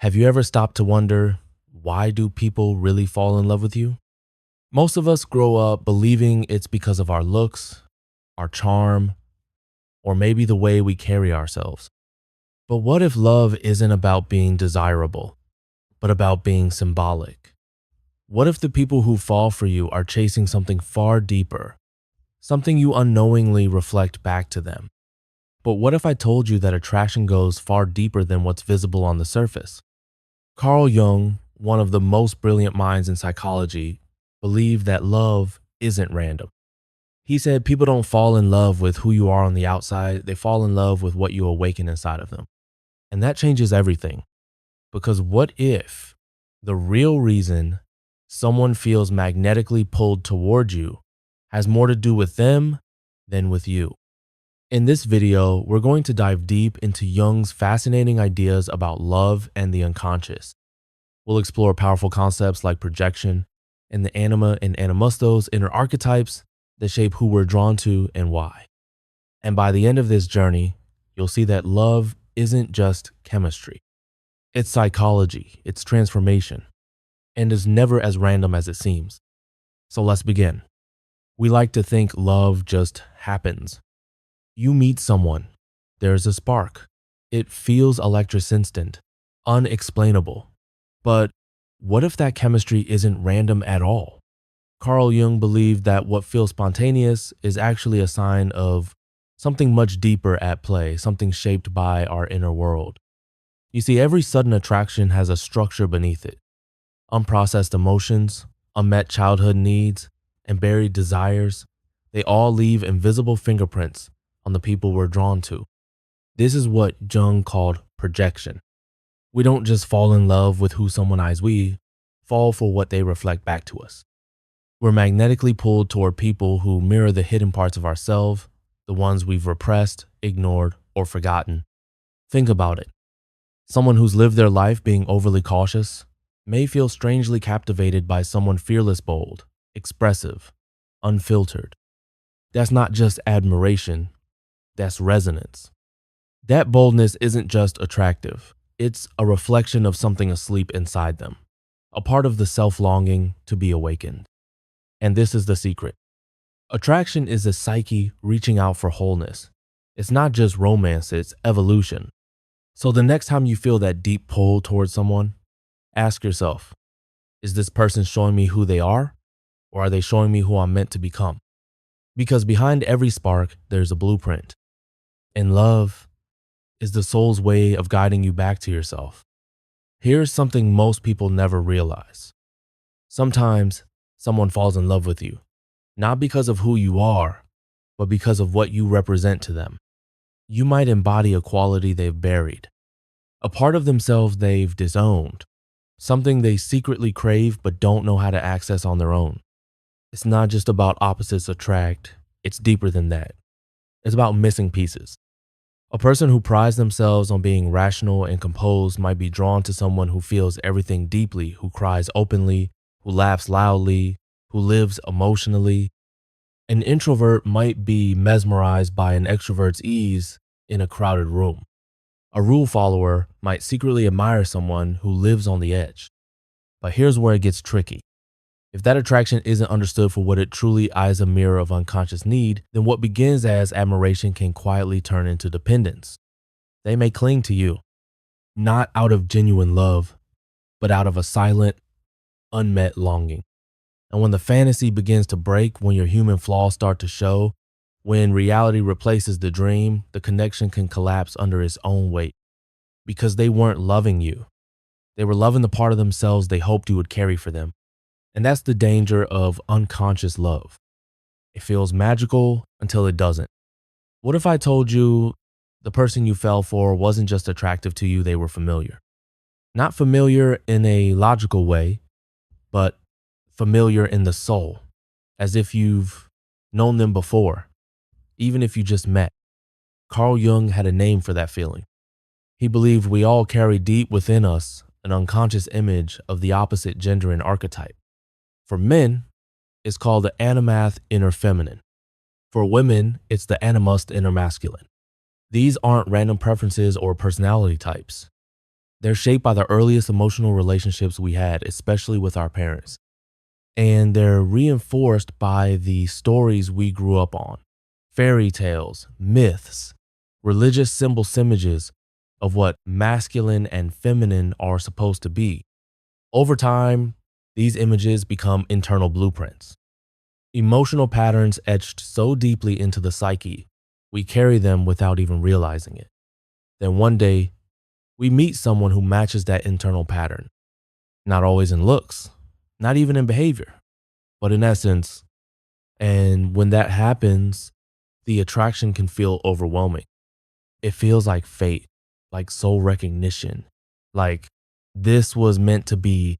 Have you ever stopped to wonder, why do people really fall in love with you? Most of us grow up believing it's because of our looks, our charm, or maybe the way we carry ourselves. But what if love isn't about being desirable, but about being symbolic? What if the people who fall for you are chasing something far deeper, something you unknowingly reflect back to them? But what if I told you that attraction goes far deeper than what's visible on the surface? Carl Jung, one of the most brilliant minds in psychology, believed that love isn't random. He said people don't fall in love with who you are on the outside, they fall in love with what you awaken inside of them. And that changes everything. Because what if the real reason someone feels magnetically pulled toward you has more to do with them than with you? In this video, we're going to dive deep into Jung's fascinating ideas about love and the unconscious. We'll explore powerful concepts like projection and the anima and animustos, inner archetypes that shape who we're drawn to and why. And by the end of this journey, you'll see that love isn't just chemistry. It's psychology, it's transformation, and is never as random as it seems. So let's begin. We like to think love just happens. You meet someone, there's a spark. It feels electric-instant, unexplainable. But what if that chemistry isn't random at all? Carl Jung believed that what feels spontaneous is actually a sign of something much deeper at play, something shaped by our inner world. You see, every sudden attraction has a structure beneath it. Unprocessed emotions, unmet childhood needs, and buried desires, they all leave invisible fingerprints on the people we're drawn to. This is what Jung called projection. We don't just fall in love with who someone is, we fall for what they reflect back to us. We're magnetically pulled toward people who mirror the hidden parts of ourselves, the ones we've repressed, ignored, or forgotten. Think about it. Someone who's lived their life being overly cautious may feel strangely captivated by someone fearless, bold, expressive, unfiltered. That's not just admiration, that's resonance. That boldness isn't just attractive, it's a reflection of something asleep inside them, a part of the self-longing to be awakened. And this is the secret. Attraction is the psyche reaching out for wholeness. It's not just romance, it's evolution. So the next time you feel that deep pull towards someone, ask yourself, is this person showing me who they are, or are they showing me who I'm meant to become? Because behind every spark, there's a blueprint. And love is the soul's way of guiding you back to yourself. Here's something most people never realize. Sometimes someone falls in love with you, not because of who you are, but because of what you represent to them. You might embody a quality they've buried, a part of themselves they've disowned, something they secretly crave but don't know how to access on their own. It's not just about opposites attract, it's deeper than that. It's about missing pieces. A person who prides themselves on being rational and composed might be drawn to someone who feels everything deeply, who cries openly, who laughs loudly, who lives emotionally. An introvert might be mesmerized by an extrovert's ease in a crowded room. A rule follower might secretly admire someone who lives on the edge. But here's where it gets tricky. If that attraction isn't understood for what it truly is, a mirror of unconscious need, then what begins as admiration can quietly turn into dependence. They may cling to you, not out of genuine love, but out of a silent, unmet longing. And when the fantasy begins to break, when your human flaws start to show, when reality replaces the dream, the connection can collapse under its own weight. Because they weren't loving you. They were loving the part of themselves they hoped you would carry for them. And that's the danger of unconscious love. It feels magical until it doesn't. What if I told you the person you fell for wasn't just attractive to you, they were familiar? Not familiar in a logical way, but familiar in the soul, as if you've known them before, even if you just met. Carl Jung had a name for that feeling. He believed we all carry deep within us an unconscious image of the opposite gender and archetype. For men, it's called the animath inner feminine. For women, it's the animust inner masculine. These aren't random preferences or personality types. They're shaped by the earliest emotional relationships we had, especially with our parents. And they're reinforced by the stories we grew up on, fairy tales, myths, religious images of what masculine and feminine are supposed to be. Over time, these images become internal blueprints, emotional patterns etched so deeply into the psyche, we carry them without even realizing it. Then one day, we meet someone who matches that internal pattern, not always in looks, not even in behavior, but in essence. And when that happens, the attraction can feel overwhelming. It feels like fate, like soul recognition, like this was meant to be.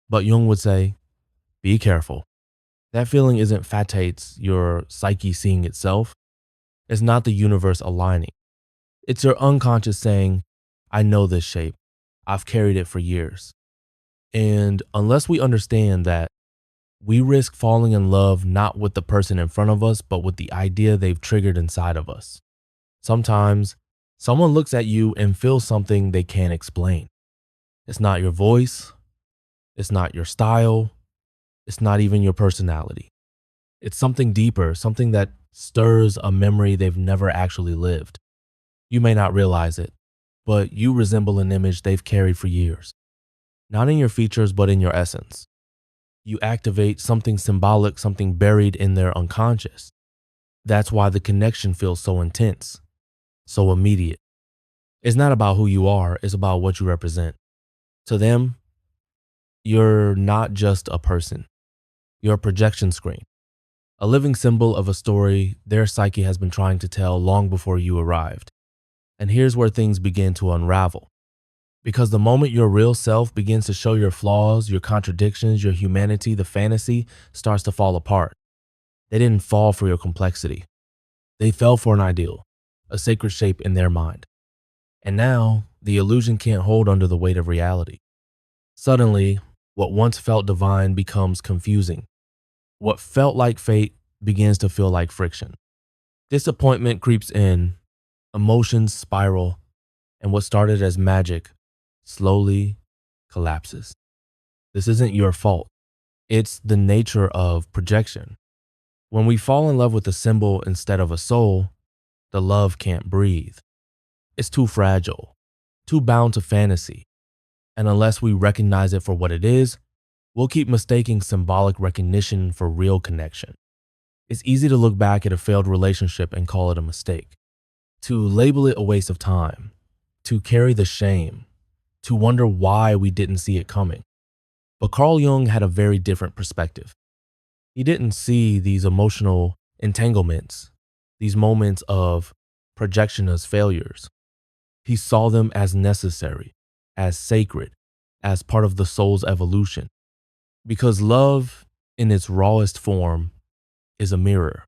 But Jung would say, be careful. That feeling isn't fatates, your psyche seeing itself. It's not the universe aligning. It's your unconscious saying, I know this shape. I've carried it for years. And unless we understand that, we risk falling in love not with the person in front of us, but with the idea they've triggered inside of us. Sometimes, someone looks at you and feels something they can't explain. It's not your voice. It's not your style. It's not even your personality. It's something deeper, something that stirs a memory they've never actually lived. You may not realize it, but you resemble an image they've carried for years. Not in your features, but in your essence. You activate something symbolic, something buried in their unconscious. That's why the connection feels so intense, so immediate. It's not about who you are, it's about what you represent. To them, you're not just a person. You're a projection screen, a living symbol of a story their psyche has been trying to tell long before you arrived. And here's where things begin to unravel. Because the moment your real self begins to show your flaws, your contradictions, your humanity, the fantasy starts to fall apart. They didn't fall for your complexity. They fell for an ideal, a sacred shape in their mind. And now, the illusion can't hold under the weight of reality. Suddenly, what once felt divine becomes confusing. What felt like fate begins to feel like friction. Disappointment creeps in, emotions spiral, and what started as magic slowly collapses. This isn't your fault. It's the nature of projection. When we fall in love with a symbol instead of a soul, the love can't breathe. It's too fragile, too bound to fantasy. And unless we recognize it for what it is, we'll keep mistaking symbolic recognition for real connection. It's easy to look back at a failed relationship and call it a mistake, to label it a waste of time, to carry the shame, to wonder why we didn't see it coming. But Carl Jung had a very different perspective. He didn't see these emotional entanglements, these moments of projection as failures. He saw them as necessary, as sacred, as part of the soul's evolution. Because love, in its rawest form, is a mirror.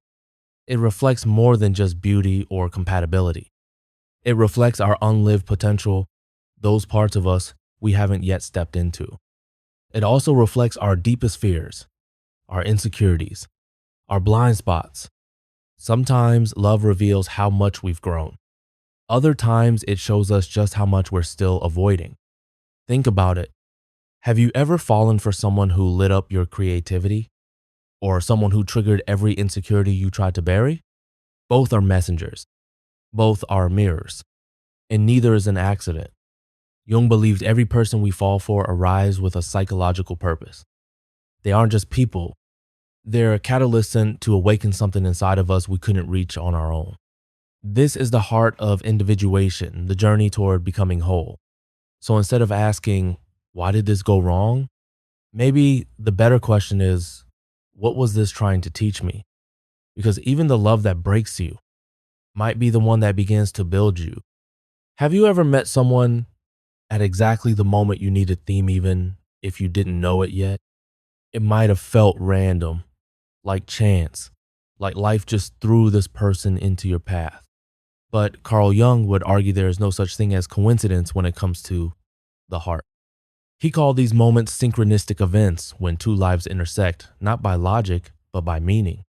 It reflects more than just beauty or compatibility. It reflects our unlived potential, those parts of us we haven't yet stepped into. It also reflects our deepest fears, our insecurities, our blind spots. Sometimes love reveals how much we've grown. Other times it shows us just how much we're still avoiding. Think about it. Have you ever fallen for someone who lit up your creativity? Or someone who triggered every insecurity you tried to bury? Both are messengers. Both are mirrors. And neither is an accident. Jung believed every person we fall for arrives with a psychological purpose. They aren't just people. They're a catalyst sent to awaken something inside of us we couldn't reach on our own. This is the heart of individuation, the journey toward becoming whole. So instead of asking, why did this go wrong? Maybe the better question is, what was this trying to teach me? Because even the love that breaks you might be the one that begins to build you. Have you ever met someone at exactly the moment you needed them, even if you didn't know it yet? It might have felt random, like chance, like life just threw this person into your path. But Carl Jung would argue there is no such thing as coincidence when it comes to the heart. He called these moments synchronistic events when two lives intersect, not by logic, but by meaning.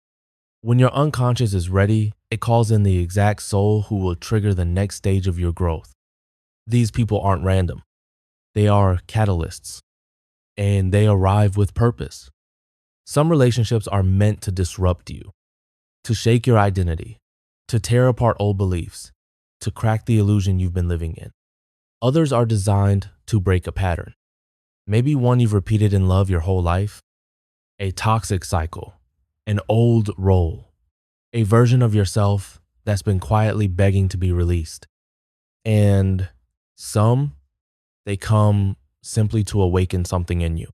When your unconscious is ready, it calls in the exact soul who will trigger the next stage of your growth. These people aren't random. They are catalysts and they arrive with purpose. Some relationships are meant to disrupt you, to shake your identity, to tear apart old beliefs, to crack the illusion you've been living in. Others are designed to break a pattern. Maybe one you've repeated in love your whole life, a toxic cycle, an old role, a version of yourself that's been quietly begging to be released. And some, they come simply to awaken something in you,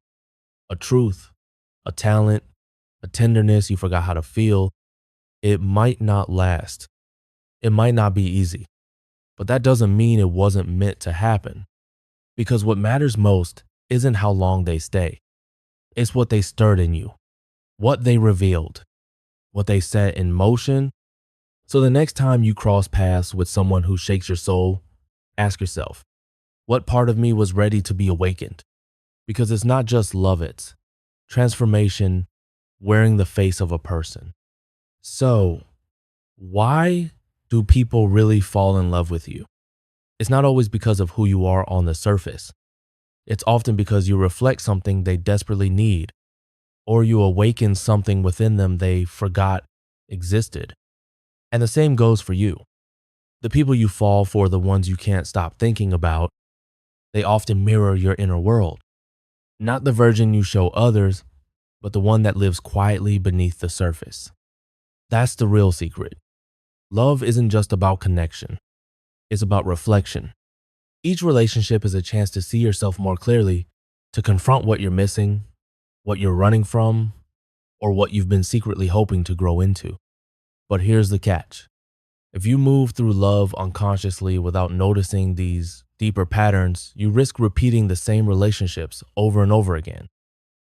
a truth, a talent, a tenderness you forgot how to feel. It might not last. It might not be easy, but that doesn't mean it wasn't meant to happen. Because what matters most isn't how long they stay. It's what they stirred in you, what they revealed, what they set in motion. So the next time you cross paths with someone who shakes your soul, ask yourself, what part of me was ready to be awakened? Because it's not just love, it's transformation wearing the face of a person. So, why do people really fall in love with you? It's not always because of who you are on the surface. It's often because you reflect something they desperately need, or you awaken something within them they forgot existed. And the same goes for you. The people you fall for are the ones you can't stop thinking about. They often mirror your inner world. Not the version you show others, but the one that lives quietly beneath the surface. That's the real secret. Love isn't just about connection. It's about reflection. Each relationship is a chance to see yourself more clearly, to confront what you're missing, what you're running from, or what you've been secretly hoping to grow into. But here's the catch. If you move through love unconsciously without noticing these deeper patterns, you risk repeating the same relationships over and over again.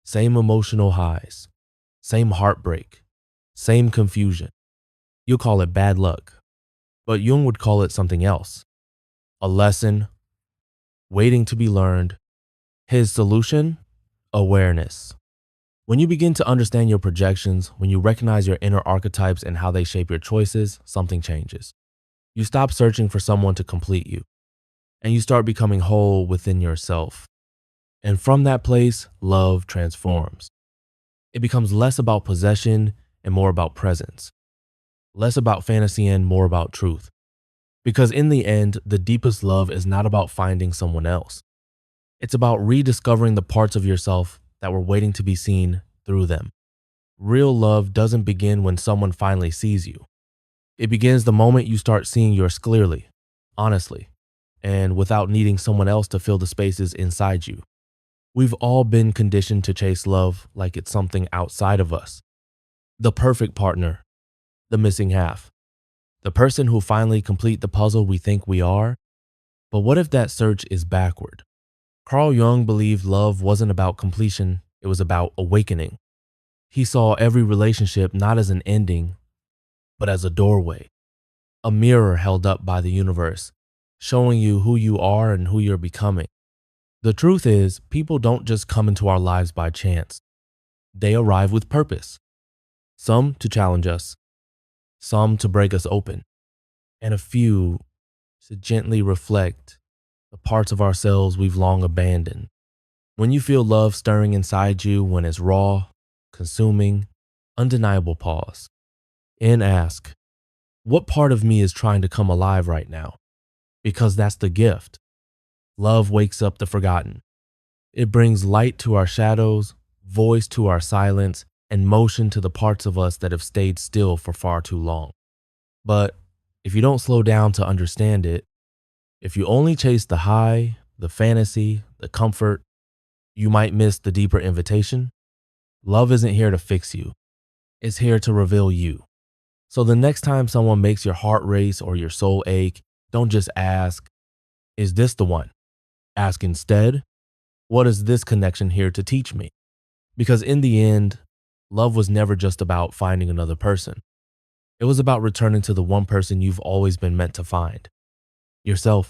Same emotional highs, same heartbreak, same confusion. You'll call it bad luck, but Jung would call it something else. A lesson waiting to be learned. His solution? Awareness. When you begin to understand your projections, when you recognize your inner archetypes and how they shape your choices, something changes. You stop searching for someone to complete you, and you start becoming whole within yourself. And from that place, love transforms. It becomes less about possession and more about presence, less about fantasy and more about truth. Because in the end, the deepest love is not about finding someone else. It's about rediscovering the parts of yourself that were waiting to be seen through them. Real love doesn't begin when someone finally sees you. It begins the moment you start seeing yours clearly, honestly, and without needing someone else to fill the spaces inside you. We've all been conditioned to chase love like it's something outside of us. The perfect partner, the missing half, the person who finally complete the puzzle we think we are. But what if that search is backward? Carl Jung believed love wasn't about completion, it was about awakening. He saw every relationship not as an ending, but as a doorway, a mirror held up by the universe, showing you who you are and who you're becoming. The truth is, people don't just come into our lives by chance. They arrive with purpose. Some to challenge us, some to break us open, and a few to gently reflect the parts of ourselves we've long abandoned. When you feel love stirring inside you, when it's raw, consuming, undeniable, pause and ask, what part of me is trying to come alive right now? Because that's the gift. Love wakes up the forgotten. It brings light to our shadows, voice to our silence, and motion to the parts of us that have stayed still for far too long. But if you don't slow down to understand it, if you only chase the high, the fantasy, the comfort, you might miss the deeper invitation. Love isn't here to fix you. It's here to reveal you. So the next time someone makes your heart race or your soul ache, don't just ask, is this the one? Ask instead, what is this connection here to teach me? Because in the end, love was never just about finding another person. It was about returning to the one person you've always been meant to find, yourself.